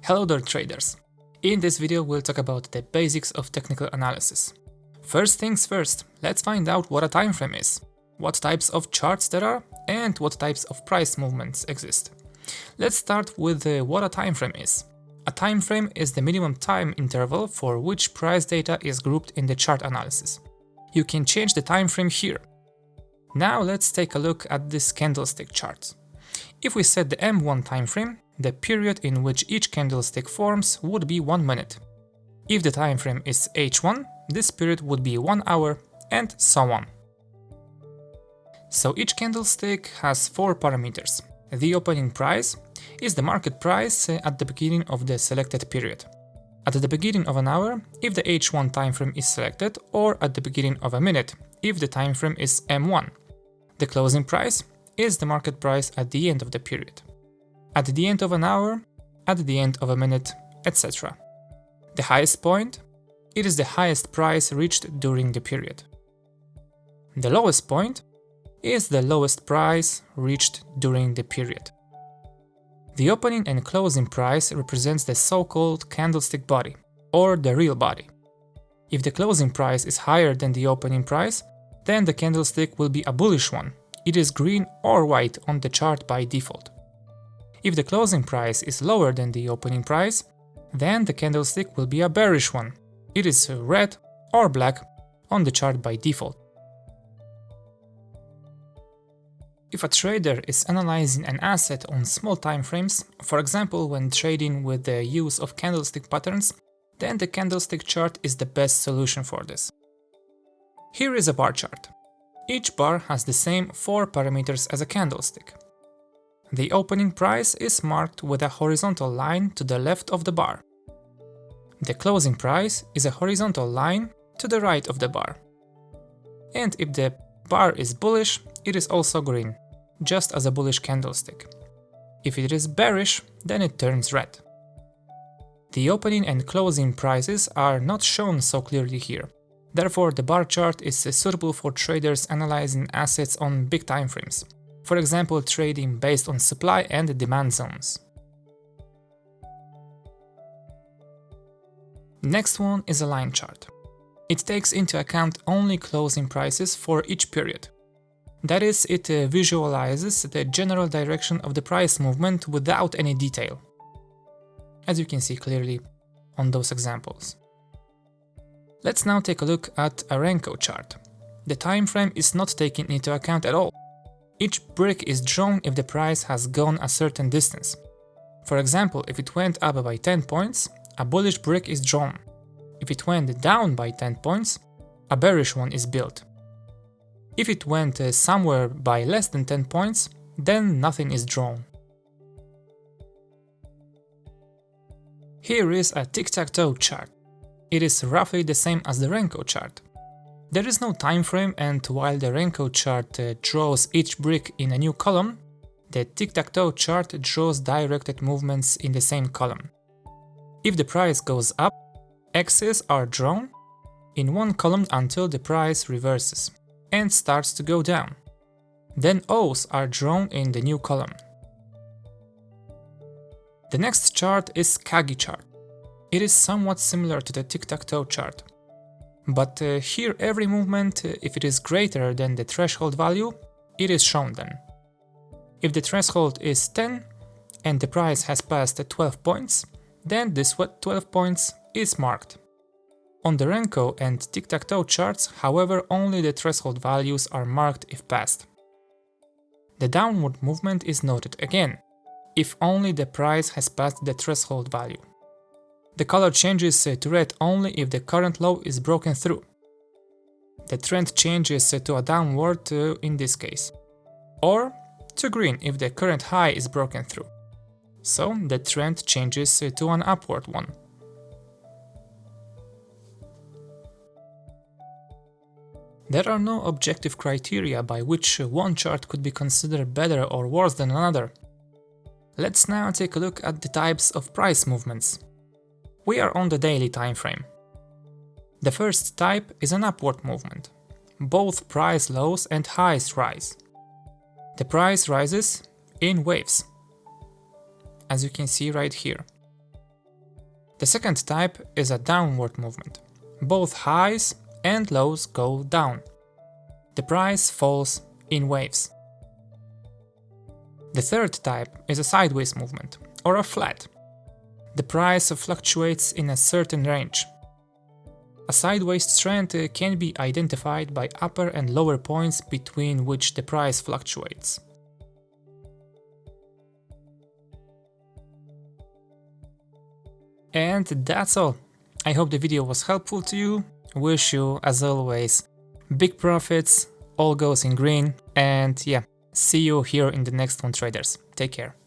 Hello there traders! In this video we'll talk about the basics of technical analysis. First things first, let's find out what a time frame is, what types of charts there are, and what types of price movements exist. Let's start with what a time frame is. A time frame is the minimum time interval for which price data is grouped in the chart analysis. You can change the time frame here. Now let's take a look at this candlestick chart. If we set the M1 time frame, the period in which each candlestick forms would be 1 minute. If the time frame is H1, this period would be 1 hour, and so on. So each candlestick has 4 parameters. The opening price is the market price at the beginning of the selected period. At the beginning of an hour, if the H1 time frame is selected, or at the beginning of a minute, if the time frame is M1. The closing price is the market price at the end of the period. At the end of an hour, at the end of a minute, etc. The highest point, it is the highest price reached during the period. The lowest point is the lowest price reached during the period. The opening and closing price represents the so-called candlestick body, or the real body. If the closing price is higher than the opening price, then the candlestick will be a bullish one. It is green or white on the chart by default. If the closing price is lower than the opening price, then the candlestick will be a bearish one. It is red or black on the chart by default. If a trader is analyzing an asset on small time frames, for example when trading with the use of candlestick patterns, then the candlestick chart is the best solution for this. Here is a bar chart. Each bar has the same 4 parameters as a candlestick. The opening price is marked with a horizontal line to the left of the bar. The closing price is a horizontal line to the right of the bar. And if the bar is bullish, it is also green, just as a bullish candlestick. If it is bearish, then it turns red. The opening and closing prices are not shown so clearly here. Therefore, the bar chart is suitable for traders analyzing assets on big time frames. For example, trading based on supply and demand zones. Next one is a line chart. It takes into account only closing prices for each period. That is, it visualizes the general direction of the price movement without any detail, as you can see clearly on those examples. Let's now take a look at a Renko chart. The time frame is not taken into account at all. Each brick is drawn if the price has gone a certain distance. For example, if it went up by 10 points, a bullish brick is drawn. If it went down by 10 points, a bearish one is built. If it went somewhere by less than 10 points, then nothing is drawn. Here is a tic-tac-toe chart. It is roughly the same as the Renko chart. There is no time frame, and while the Renko chart draws each brick in a new column, the tic-tac-toe chart draws directed movements in the same column. If the price goes up, X's are drawn in one column until the price reverses and starts to go down. Then O's are drawn in the new column. The next chart is Kagi chart. It is somewhat similar to the tic-tac-toe chart. But here every movement, if it is greater than the threshold value, it is shown then. If the threshold is 10 and the price has passed 12 points, then this 12 points is marked. On the Renko and tic-tac-toe charts, however, only the threshold values are marked if passed. The downward movement is noted again, if only the price has passed the threshold value. The color changes to red only if the current low is broken through. The trend changes to a downward in this case, or to green if the current high is broken through. So the trend changes to an upward one. There are no objective criteria by which one chart could be considered better or worse than another. Let's now take a look at the types of price movements. We are on the daily time frame. The first type is an upward movement. both price lows and highs rise. The price rises in waves, as you can see right here. The second type is a downward movement. Both highs and lows go down. The price falls in waves. The third type is a sideways movement, or a flat. The price fluctuates in a certain range. A sideways trend can be identified by upper and lower points between which the price fluctuates. And that's all. I hope the video was helpful to you. Wish you, as always, big profits, all goes in green, and yeah, see you here in the next one, traders. Take care.